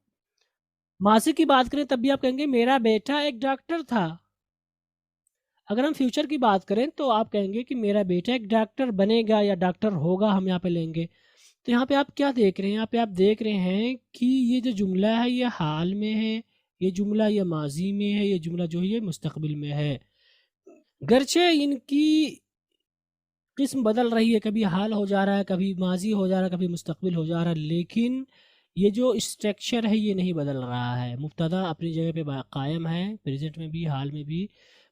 माजी की बात करें तब भी आप कहेंगे मेरा बेटा एक डॉक्टर था। अगर हम फ्यूचर की बात करें तो आप कहेंगे कि मेरा बेटा एक डॉक्टर बनेगा या डॉक्टर होगा, हम यहाँ पे लेंगे। तो यहाँ पे आप क्या देख रहे हैं, यहाँ पे आप देख रहे हैं कि ये जो जुमला है ये हाल में है, ये जुमला ये माजी में है, ये जुमला जो है ये मुस्तकबिल में है। गर्चे इनकी किस्म बदल रही है, कभी हाल हो जा रहा है, कभी माजी हो जा रहा है, कभी मुस्तकबिल हो जा रहा है, लेकिन ये जो स्ट्रक्चर है ये नहीं बदल रहा है। मुब्तदा अपनी जगह पे कायम है, प्रेजेंट में भी, हाल में भी,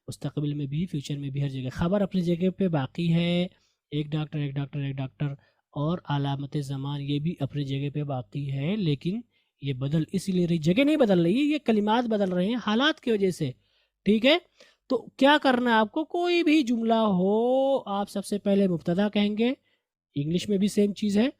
मुस्तकबिल में भी, फ्यूचर में भी, हर जगह। खबर अपनी जगह पे बाकी है, एक डॉक्टर एक डॉक्टर एक डॉक्टर। और अलामत ज़मान ये भी अपनी जगह पे बाकी है, लेकिन ये बदल इसीलिए रही, जगह नहीं बदल रही है, ये कलिमात बदल रहे हैं हालात की वजह से, ठीक है। तो क्या करना है आपको, कोई भी जुमला हो आप सबसे पहले मुब्तदा कहेंगे, इंग्लिश में भी सेम चीज़ है।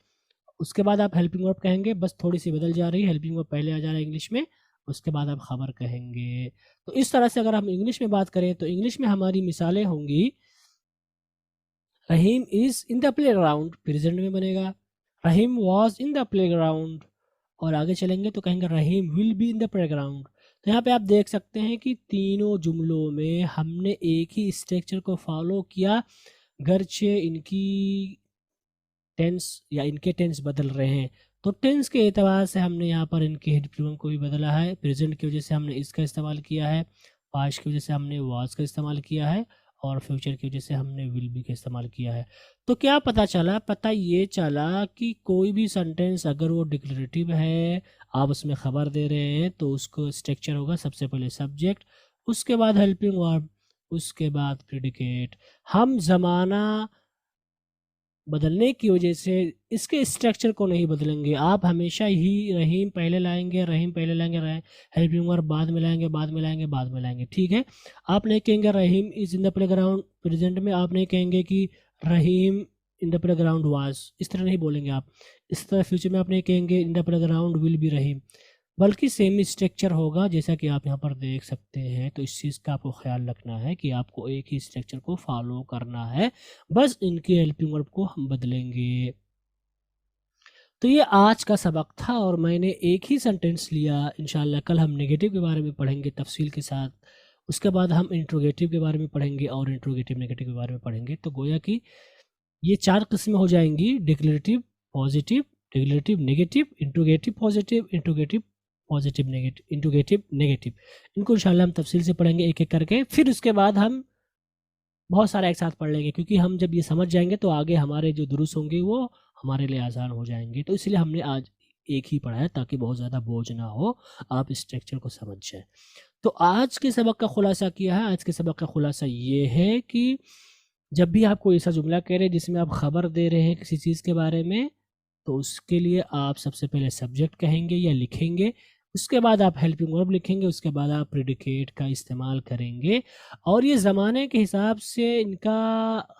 उसके बाद आप हेल्पिंग वर्ब कहेंगे, बस थोड़ी सी बदल जा रही है, हेल्पिंग वर्ब पहले आ जा रहा है इंग्लिश में, उसके बाद आप खबर कहेंगे। तो इस तरह से अगर हम इंग्लिश में बात करें तो इंग्लिश में हमारी मिसालें होंगी, Rahim is in the play ground, present में बनेगा। Rahim was in the play ground, और आगे चलेंगे तो कहेंगे Rahim will be in the play ground. तो यहाँ पे आप देख सकते हैं कि तीनों जुमलों में हमने एक ही स्ट्रक्चर को फॉलो किया, गर्चे इनकी टेंस या इनके टेंस बदल रहे हैं। तो टेंस के एतबार से हमने यहाँ पर इनके हेल्पिंग को भी बदला है। प्रेजेंट की वजह से हमने इसका इस्तेमाल किया है, पास्ट की वजह से हमने वाज का इस्तेमाल किया है, और फ्यूचर की वजह से हमने विल बी का इस्तेमाल किया है। तो क्या पता चला, पता ये चला कि कोई भी सेंटेंस अगर वो डिक्लेरेटिव है, आप उसमें खबर दे रहे हैं, तो उसको स्ट्रक्चर होगा सबसे पहले सब्जेक्ट, उसके बाद हेल्पिंग वर्ब, उसके बाद प्रेडिकेट। हम ज़माना बदलने की वजह से इसके स्ट्रक्चर को नहीं बदलेंगे। आप हमेशा ही रहीम पहले लाएंगे, रहीम पहले लाएंगे, हेल्पिंग वर्ब बाद में लाएंगे, बाद में लाएंगे, बाद में लाएंगे, ठीक है। आप नहीं कहेंगे Rahim is in the play ground present में, आप नहीं कहेंगे कि Rahim in the play ground was, इस तरह नहीं बोलेंगे आप। इस तरह फ्यूचर में आप नहीं कहेंगे in the play ground will be Rahim, बल्कि सेम स्ट्रक्चर होगा जैसा कि आप यहाँ पर देख सकते हैं। तो इस चीज़ का आपको ख्याल रखना है कि आपको एक ही स्ट्रक्चर को फॉलो करना है, बस इनके हेल्पिंग वर्ब को हम बदलेंगे। तो ये आज का सबक था और मैंने एक ही सेंटेंस लिया। इंशाल्लाह कल हम नेगेटिव के बारे में पढ़ेंगे तफसील के साथ, उसके बाद हम इंट्रोगेटिव के बारे में पढ़ेंगे और इंट्रोगेटिव नेगेटिव के बारे में पढ़ेंगे। तो गोया कि ये 4 किस्में हो जाएंगी, declarative positive, declarative negative, interrogative positive, interrogative positive negative, interrogative negative. इनको इंशाल्लाह हम तफसील से पढ़ेंगे एक एक करके, फिर उसके बाद हम बहुत सारा एक साथ पढ़ लेंगे, क्योंकि हम जब ये समझ जाएंगे तो आगे हमारे जो दुरुस्त होंगे वो हमारे लिए आसान हो जाएंगे। तो इसलिए हमने आज एक ही पढ़ा है ताकि बहुत ज़्यादा बोझ ना हो, आप स्ट्रक्चर को समझ जाए। तो आज के सबक का खुलासा किया है। आज के सबक का खुलासा ये है कि जब भी आप कोई ऐसा जुमला कह रहे हैं जिसमें आप खबर दे रहे हैं किसी चीज़ के बारे में, तो उसके लिए आप सबसे पहले सब्जेक्ट कहेंगे या लिखेंगे, उसके बाद आप हेल्पिंग वर्ब लिखेंगे, उसके बाद आप प्रेडिकेट का इस्तेमाल करेंगे। और ये ज़माने के हिसाब से इनका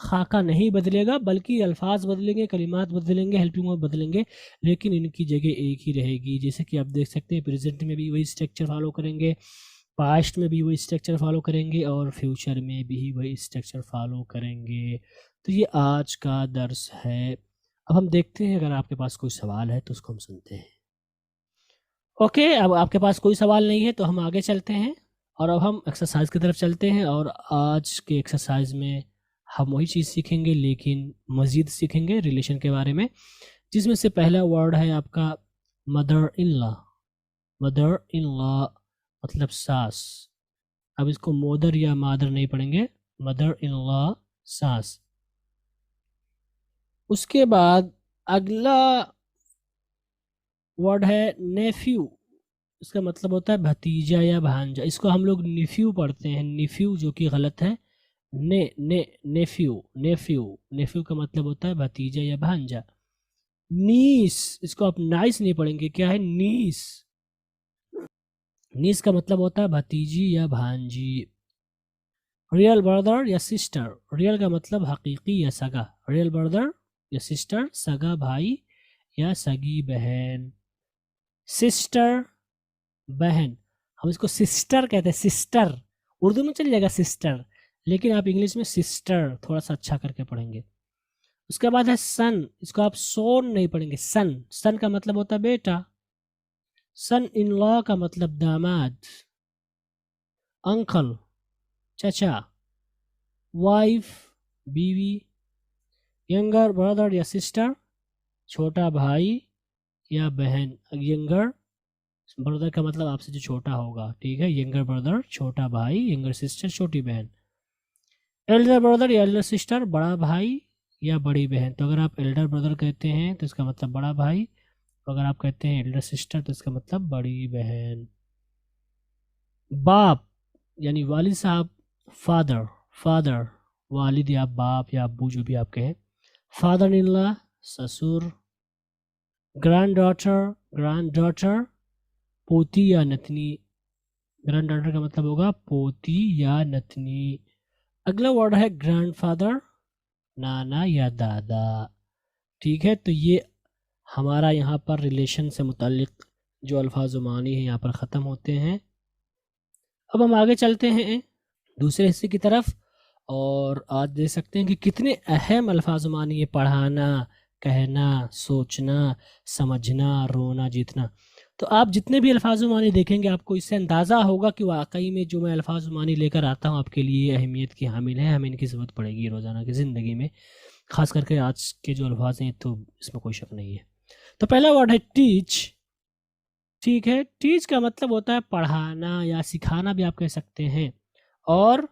खाका नहीं बदलेगा, बल्कि अल्फाज बदलेंगे, कलिमात बदलेंगे, हेल्पिंग वर्ब बदलेंगे, लेकिन इनकी जगह एक ही रहेगी। जैसे कि आप देख सकते हैं प्रेजेंट में भी वही स्ट्रक्चर फॉलो करेंगे, पास्ट में भी वही स्ट्रक्चर फॉलो करेंगे, और फ्यूचर में भी वही स्ट्रक्चर फॉलो करेंगे। तो ये आज का दर्स है। अब हम देखते हैं, अगर आपके पास कोई सवाल है तो उसको हम सुनते हैं। ओके, अब आपके पास कोई सवाल नहीं है तो हम आगे चलते हैं और अब हम एक्सरसाइज की तरफ चलते हैं। और आज के एक्सरसाइज में हम वही चीज़ सीखेंगे लेकिन मज़ीद सीखेंगे रिलेशन के बारे में, जिसमें से पहला वर्ड है आपका mother in law. Mother in law मतलब सास। अब इसको मोदर या मादर नहीं पढ़ेंगे, मदर इन लॉ सास। उसके बाद अगला वर्ड है नेफ्यू। इसका मतलब होता है भतीजा या भांजा। इसको हम लोग निफ्यू पढ़ते हैं, निफ्यू, जो कि गलत है। नेफ्यू नेफ्यू नेफ्यू का मतलब होता है भतीजा या भांजा। नीस, इसको आप नाइस नहीं पढ़ेंगे, क्या है नीस। नीस का मतलब होता है भतीजी या भांजी। रियल ब्रदर या सिस्टर, रियल का मतलब हकीकी या सगा। रियल ब्रदर या सिस्टर, सगा भाई या सगी बहन। सिस्टर बहन, हम इसको सिस्टर कहते हैं, सिस्टर। उर्दू में चल जाएगा सिस्टर, लेकिन आप इंग्लिश में सिस्टर थोड़ा सा अच्छा करके पढ़ेंगे। उसके बाद है सन, इसको आप सोन नहीं पढ़ेंगे, सन। सन का मतलब होता है बेटा। सन इन लॉ का मतलब दामाद। अंकल चाचा। वाइफ बीवी। यंगर ब्रदर या सिस्टर, छोटा भाई या बहन। यंगर ब्रदर का मतलब आपसे जो छोटा होगा, ठीक है। यंगर ब्रदर छोटा भाई, यंगर सिस्टर छोटी बहन। एल्डर ब्रदर या एल्डर सिस्टर, बड़ा भाई या बड़ी बहन। तो अगर आप एल्डर ब्रदर कहते हैं तो इसका मतलब बड़ा भाई, अगर आप कहते हैं एल्डर सिस्टर तो इसका मतलब बड़ी बहन। बाप यानी वालिद साहब, फादर। फादर वालिद या बाप या अब्बू, जो भी आप कहें। फादर इन लॉ ससुर। ग्रैंड डॉटर, ग्रैंड डॉटर पोती या नतनी। ग्रैंड डॉटर का मतलब होगा पोती या नतनी। अगला वर्ड है ग्रैंडफादर, नाना या दादा। ठीक है, तो ये हमारा यहाँ पर रिलेशन से मुतालिक जो अल्फाज मानी है यहाँ पर ख़त्म होते हैं। अब हम आगे चलते हैं दूसरे हिस्से की तरफ और आज देख सकते हैं कि कितने अहम अल्फाज मानी है। पढ़ाना, कहना, सोचना, समझना, रोना, जीतना। तो आप जितने भी अल्फाज मानी देखेंगे आपको इससे अंदाज़ा होगा कि वाकई में जो मैं अल्फाज मानी लेकर आता हूँ आपके लिए अहमियत की हामिल है, हमें इनकी ज़रूरत पड़ेगी रोज़ाना की ज़िंदगी में। ख़ास करके आज के जो अल्फाज हैं तो इसमें कोई शक नहीं है। तो पहला वर्ड है टीच। ठीक है, टीच का मतलब होता है पढ़ाना या सिखाना भी आप कह सकते हैं। और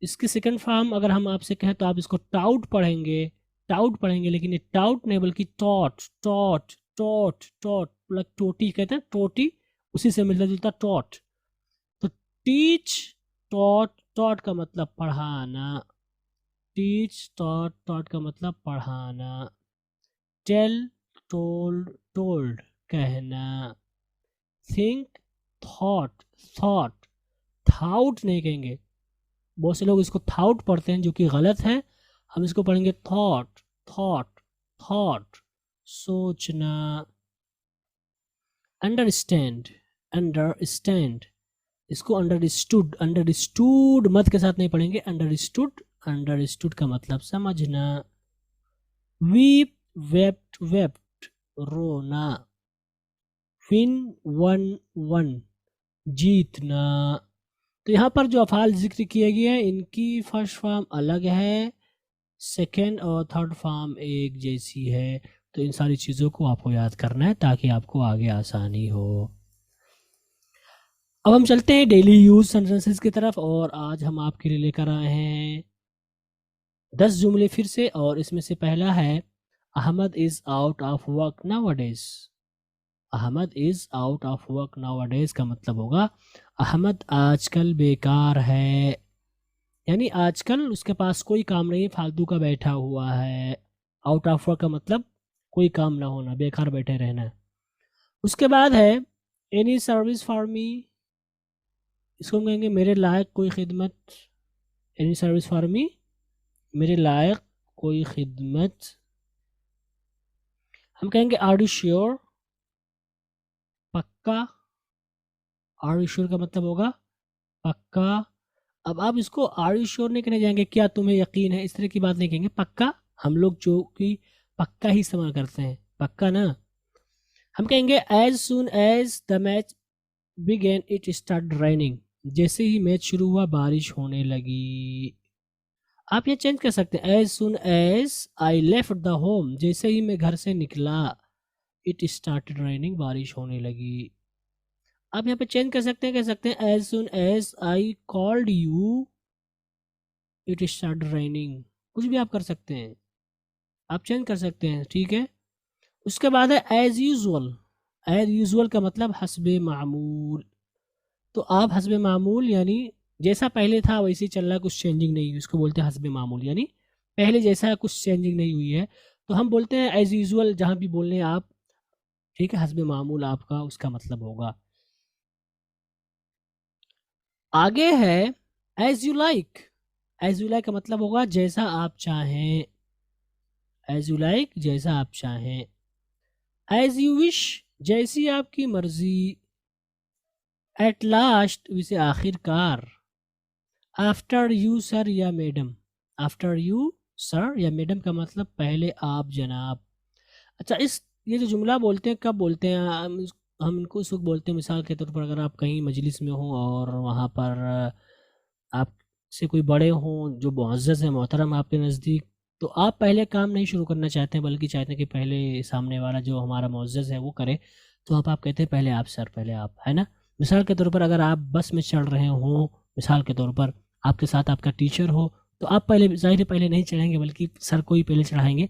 इसकी सेकंड फॉर्म अगर हम आपसे कहें तो आप इसको टाउट पढ़ेंगे, टाउट पढ़ेंगे, लेकिन ये टाउट नहीं बल्कि टॉट। टॉट टॉट टॉट मतलब टोटी कहते हैं, टोटी उसी से मिलता जुलता टॉट। तो टीच, टॉट, टॉट का मतलब पढ़ाना। टीच, टॉट, टॉट का मतलब पढ़ाना। टेल, टोल्ड, टोल्ड कहना। थिंक, थॉट, थॉट, थाउट नहीं कहेंगे। बहुत से लोग इसको थाउट पढ़ते हैं जो कि गलत है। हम इसको पढ़ेंगे थॉट, थॉट, थॉट सोचना। अंडरस्टैंड, अंडरस्टैंड, इसको अंडरस्टूड, अंडरस्टूड मत के साथ नहीं पढ़ेंगे, अंडरस्टूड। अंडरस्टूड का मतलब समझना। वीप, वेप्ट, वेप्ट रोना। विन, वन, वन जीतना। तो यहाँ पर जो अफ़ाल जिक्र किए गए हैं इनकी फर्स्ट फॉर्म अलग है, सेकेंड और थर्ड फॉर्म एक जैसी है। तो इन सारी चीज़ों को आपको याद करना है ताकि आपको आगे आसानी हो। अब हम चलते हैं डेली यूज सेंटेंसेस की तरफ और आज हम आपके लिए लेकर आए हैं 10 जुमले फिर से। और इसमें से पहला है Ahmed is out of work nowadays. Ahmed is out of work nowadays का मतलब होगा अहमद आजकल बेकार है, यानी आजकल उसके पास कोई काम नहीं, फालतू का बैठा हुआ है। आउट ऑफ वर्क का मतलब कोई काम ना होना, बेकार बैठे रहना। उसके बाद है एनी सर्विस फॉर मी, इसको हम कहेंगे मेरे लायक कोई खिदमत। एनी सर्विस फॉर मी, मेरे लायक कोई खिदमत। हम कहेंगे आर यू श्योर, पक्का। आर यू श्योर का मतलब होगा पक्का। अब आप इसको आर यू श्योर नहीं कहने जाएंगे, क्या तुम्हें यकीन है, इस तरह की बात नहीं कहेंगे। पक्का, हम लोग जो कि पक्का ही इस्तेमाल करते हैं, पक्का ना। हम कहेंगे as soon as the match began it start raining, जैसे ही मैच शुरू हुआ बारिश होने लगी। आप ये चेंज कर सकते हैं, as soon as I left the home, जैसे ही मैं घर से निकला इट स्टार्टेड रेनिंग, बारिश होने लगी। आप यहाँ पे चेंज कर सकते हैं, कह सकते हैं as soon as I called you it started raining, कुछ भी आप कर सकते हैं, आप चेंज कर सकते हैं, ठीक है। उसके बाद है एज यूजुअल। एज यूजुअल का मतलब हस्बे मामूल, तो आप हस्बे मामूल यानी जैसा पहले था वैसे ही चल रहा है, कुछ चेंजिंग नहीं हुई, उसको बोलते हैं हस्बे मामूल, यानी पहले जैसा कुछ चेंजिंग नहीं हुई है, तो हम बोलते हैं एज यूजुअल जहाँ भी बोल रहे हैं आप, ठीक है, हस्बे मामूल आपका उसका मतलब होगा। आगे है as you like. As you like का मतलब होगा जैसा आप चाहें, एज यू लाइक जैसा आप चाहें। एज यू विश जैसी आपकी मर्जी। एट लास्ट वैसे आखिरकार। आफ्टर यू सर या मैडम। आफ्टर यू सर या मैडम का मतलब पहले आप जनाब। अच्छा, इस ये जो जुमला बोलते हैं कब बोलते हैं हम इनको उस वक्त बोलते हैं, मिसाल के तौर पर अगर आप कहीं मजलिस में हो और वहाँ पर आप से कोई बड़े हों जो मुअज़्ज़ज़ है, मोहतरम आपके नज़दीक, तो आप पहले काम नहीं शुरू करना चाहते हैं बल्कि चाहते हैं कि पहले सामने वाला जो हमारा मुअज़्ज़ज़ है वो करे, तो आप कहते हैं पहले आप सर, पहले आप, है ना। मिसाल के तौर पर अगर आप बस में चढ़ रहे हों, मिसाल के तौर पर आपके साथ आपका टीचर हो, तो आप पहले ज़ाहिर है पहले नहीं चढ़ेंगे बल्कि सर को ही पहले चढ़ाएंगे,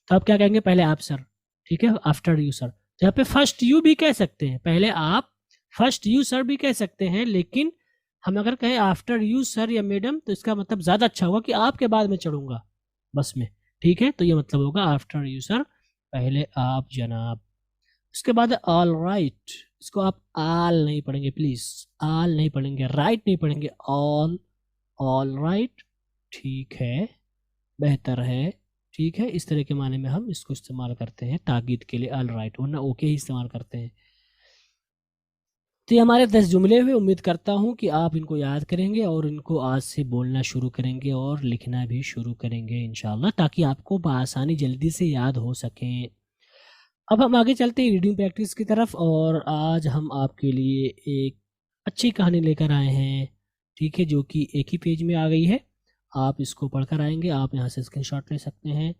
तो आप क्या कहेंगे, पहले आप सर, ठीक है, आफ्टर यू सर। यहाँ पे फर्स्ट यू भी कह सकते हैं, पहले आप, फर्स्ट यू सर भी कह सकते हैं, लेकिन हम अगर कहें आफ्टर यू सर या मैडम तो इसका मतलब ज़्यादा अच्छा होगा कि आपके बाद में चढ़ूंगा बस में, ठीक है, तो ये मतलब होगा आफ्टर यू सर, पहले आप जनाब। उसके बाद ऑल राइट, इसको आप आल नहीं पढ़ेंगे प्लीज़, आल नहीं पढ़ेंगे, राइट नहीं पढ़ेंगे, ऑल, ऑल राइट, ठीक है, बेहतर है, ठीक है, इस तरह के माने में हम इसको इस्तेमाल करते हैं ताकीद के लिए, ऑल राइट, वरना ओके ही इस्तेमाल करते हैं। तो ये हमारे 10 जुमले हुए, उम्मीद करता हूँ कि आप इनको याद करेंगे और इनको आज से बोलना शुरू करेंगे और लिखना भी शुरू करेंगे इंशाल्लाह, ताकि आपको बआसानी जल्दी से याद हो सकें। अब हम आगे चलते हैं रीडिंग प्रैक्टिस की तरफ, और आज हम आपके लिए एक अच्छी कहानी लेकर आए हैं, ठीक है, जो कि एक ही पेज में आ गई है। आप इसको पढ़कर आएंगे, आप यहाँ से स्क्रीनशॉट ले सकते हैं,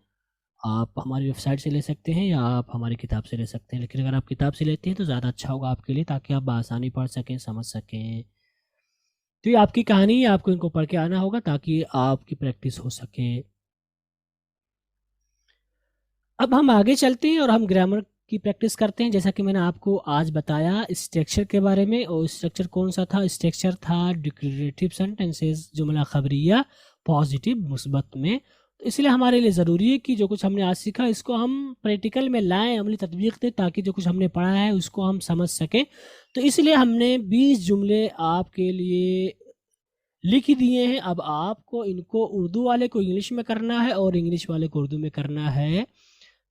आप हमारी वेबसाइट से ले सकते हैं या आप हमारी किताब से ले सकते हैं, लेकिन अगर आप किताब से लेते हैं तो ज़्यादा अच्छा होगा आपके लिए, ताकि आप बआसानी पढ़ सकें, समझ सकें। तो ये आपकी कहानी है, आपको इनको पढ़ के आना होगा ताकि आपकी प्रैक्टिस हो सके। अब हम आगे चलते हैं और हम ग्रामर की प्रैक्टिस करते हैं, जैसा कि मैंने आपको आज बताया स्ट्रक्चर के बारे में। और स्ट्रक्चर कौन सा था, स्ट्रक्चर था डिक्लेरेटिव सेंटेंसेस, जुमला खबरिया, पॉजिटिव मुस्बत में। तो इसलिए हमारे लिए ज़रूरी है कि जो कुछ हमने आज सीखा इसको हम प्रैक्टिकल में लाएं, अमली तत्बीक दें, ताकि जो कुछ हमने पढ़ा है उसको हम समझ सकें। तो इसलिए हमने 20 जुमले आपके लिए लिख दिए हैं। अब आपको इनको उर्दू वाले को इंग्लिश में करना है और इंग्लिश वाले को उर्दू में करना है,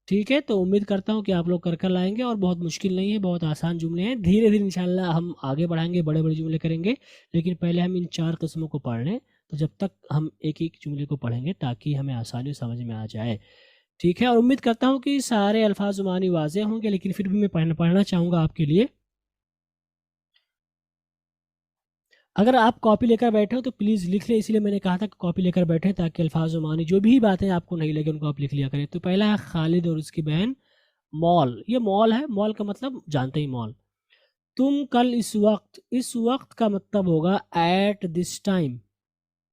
ठीक है। तो उम्मीद करता हूँ कि आप लोग कर लाएंगे, और बहुत मुश्किल नहीं है, बहुत आसान जुमले हैं। धीरे धीरे इंशाल्लाह हम आगे बढ़ाएंगे, बड़े बड़े जुमले करेंगे, लेकिन पहले हम इन 4 किस्मों को पढ़ लें। तो जब तक हम एक एक जुमले को पढ़ेंगे ताकि हमें आसानी से समझ में आ जाए, ठीक है। और उम्मीद करता हूँ कि सारे अल्फाज मानी वाज़े होंगे, लेकिन फिर भी मैं पढ़ना चाहूँगा आपके लिए। अगर आप कॉपी लेकर बैठे हो तो प्लीज़ लिख लें, इसलिए मैंने कहा था कि कॉपी लेकर बैठे ताकि अल्फाज मानी जो भी बातें आपको नहीं लगे उनको आप लिख लिया करें। तो पहला है खालिद और उसकी बहन मॉल। ये मॉल है, मॉल का मतलब जानते ही मॉल। तुम कल इस वक्त का मतलब होगा एट दिस टाइम।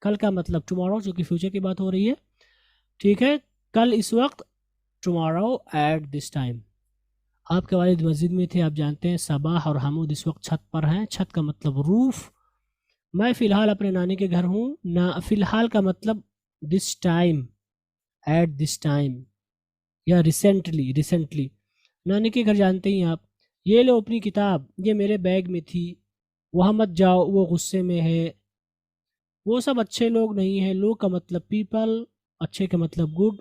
कल का मतलब टुमारो, जो कि फ्यूचर की बात हो रही है, ठीक है। कल इस वक्त, टुमारो एट दिस टाइम। आपके वालिद मस्जिद में थे, आप जानते हैं। सबाह और हमूद इस वक्त छत पर हैं। छत का मतलब रूफ। मैं फ़िलहाल अपने नानी के घर हूँ ना। फ़िलहाल का मतलब this time, at this time, या रिसेंटली। नानी के घर जानते ही आप। ये लो अपनी किताब, ये मेरे बैग में थी। वहाँ मत जाओ, वो गुस्से में है। वो सब अच्छे लोग नहीं हैं। लोग का मतलब पीपल, अच्छे का मतलब गुड।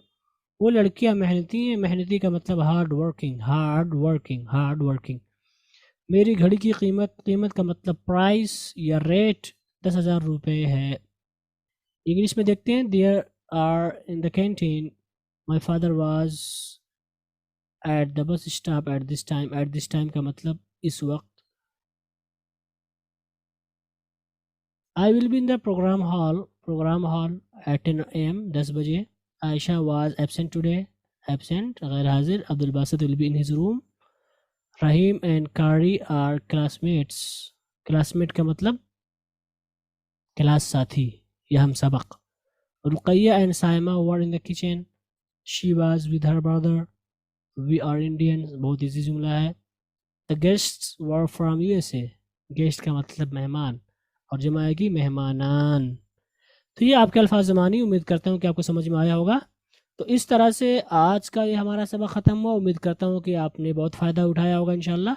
वो लड़कियाँ मेहनती हैं। मेहनती का मतलब हार्ड वर्किंग। मेरी घड़ी की कीमत का मतलब प्राइस या रेट 10,000 रुपये है। इंग्लिश में देखते हैं। There are in the canteen, my father was at the bus stop at this time. At this time का मतलब इस वक्त। I will be in the programme hall at 10 AM 10 बजे। Ayesha was absent today, absent गैर हाजिर। Abdul Basit will be in his room. Rahim and Qari are classmates. Classmate का मतलब क्लास साथी या हम सबक। Ruqaiya and Saima were in the kitchen. She was with her brother. We are Indian बहुत इजी जुमला है। The guests were from USA। Guest का मतलब मेहमान और जमा आएगी मेहमानान। तो ये आपके अल्फाज ज़मानी, उम्मीद करता हूँ कि आपको समझ में आया होगा। तो इस तरह से आज का ये हमारा सबक ख़त्म हुआ। उम्मीद करता हूँ कि आपने बहुत फ़ायदा उठाया होगा इंशाल्लाह।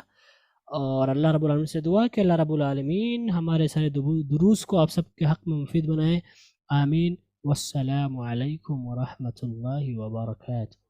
और अल्लाह रब्बुल आलमीन से दुआ कि अल्लाह रब्बुल आलमीन हमारे सारे दुरूस को आप सबके हक़ में मुफीद बनाए। आमीन। वस्सलामु अलैकुम वरहमतुल्लाहि वबरकातुहू।